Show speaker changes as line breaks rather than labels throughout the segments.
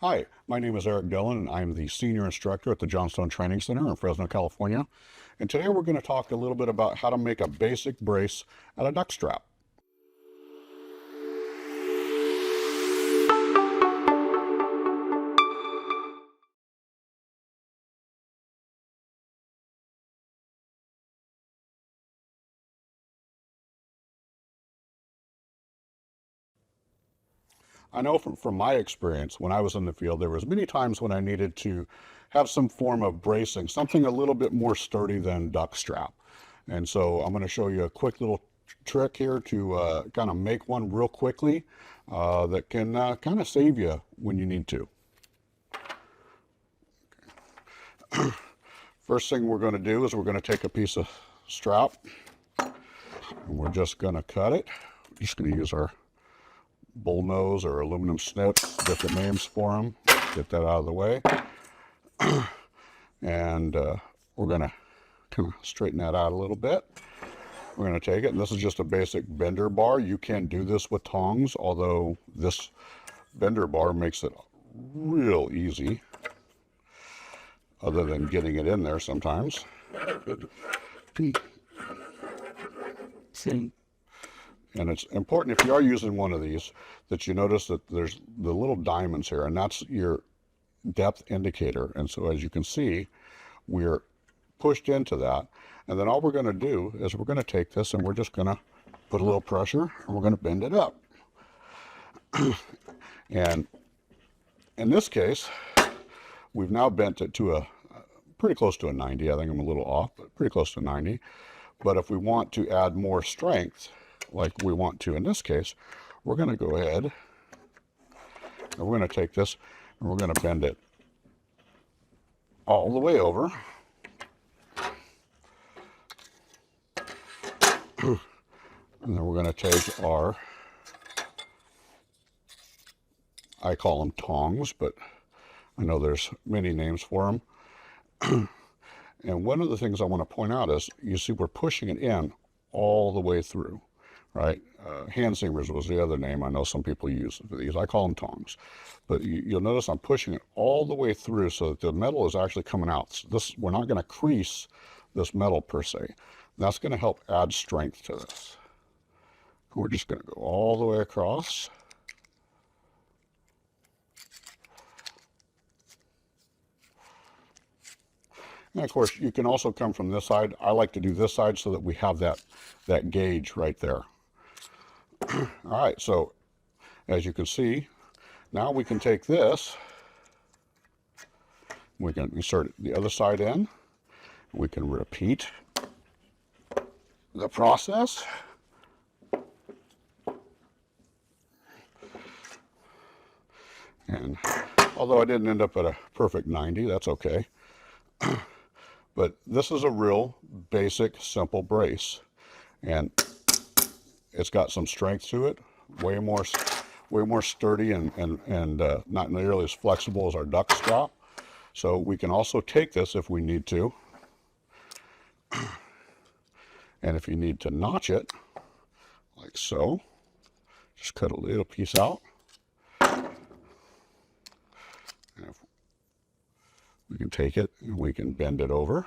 Hi, my name is Eric Dillon, and I'm the Senior Instructor at the JSOG Training Center in Fresno, California. And today we're going to talk a little bit about how to make a basic brace out of duck strap. I know from my experience when I was in the field, there was many times when I needed to have some form of bracing, something a little bit more sturdy than duck strap. And so I'm going to show you a quick little trick here to kind of make one real quickly that can kind of save you when you need to. First thing we're going to do is we're going to take a piece of strap and we're just going to cut it. We're just going to use our bull nose or aluminum snip, different names for them. Get that out of the way. And we're going to kind of straighten that out a little bit. We're going to take it, and this is just a basic bender bar. You can do this with tongs, although this bender bar makes it real easy, other than getting it in there sometimes. And it's important, if you are using one of these, that you notice that there's the little diamonds here, and that's your depth indicator. And so as you can see, we're pushed into that. And then all we're going to do is we're going to take this and we're just going to put a little pressure and we're going to bend it up. And in this case, we've now bent it to a pretty close to a 90. I think I'm a little off, but pretty close to 90. But if we want to add more strength, like we want to in this case, we're going to go ahead and we're going to take this and we're going to bend it all the way over. And then we're going to take our, I call them tongs, but I know there's many names for them. And one of the things I want to point out is, you see we're pushing it in all the way through, right? Hand seamers was the other name I know some people use for these. I call them tongs. But you'll notice I'm pushing it all the way through so that the metal is actually coming out. So we're not going to crease this metal per se. That's going to help add strength to this. We're just going to go all the way across. And of course, you can also come from this side. I like to do this side so that we have that gauge right there. All right, so as you can see, now we can take this, we can insert the other side in, we can repeat the process. And although I didn't end up at a perfect 90, that's okay. But this is a real basic, simple brace. And it's got some strength to it, way more sturdy and not nearly as flexible as our duck strap. So we can also take this if we need to. And if you need to notch it, like so, just cut a little piece out. And if we can take it and we can bend it over.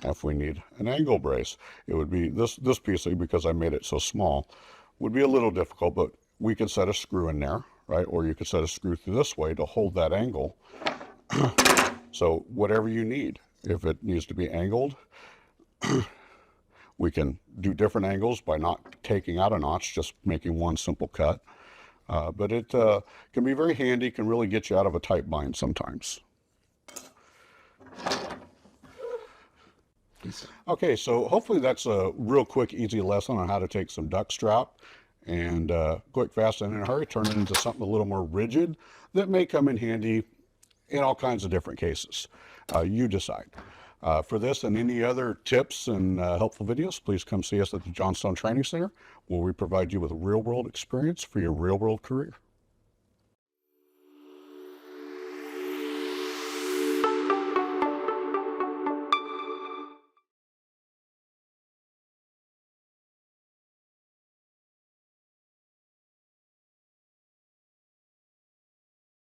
If we need an angle brace, it would be this piece, because I made it so small, would be a little difficult, but we could set a screw in there, right? Or you could set a screw through this way to hold that angle. So whatever you need, if it needs to be angled, we can do different angles by not taking out a notch, just making one simple cut. But it can be very handy, can really get you out of a tight bind sometimes. Okay, so hopefully that's a real quick, easy lesson on how to take some duck strap and quick, fast, and in a hurry, turn it into something a little more rigid that may come in handy in all kinds of different cases. You decide. For this and any other tips and helpful videos, please come see us at the JSOG Training Center, where we provide you with real-world experience for your real-world career.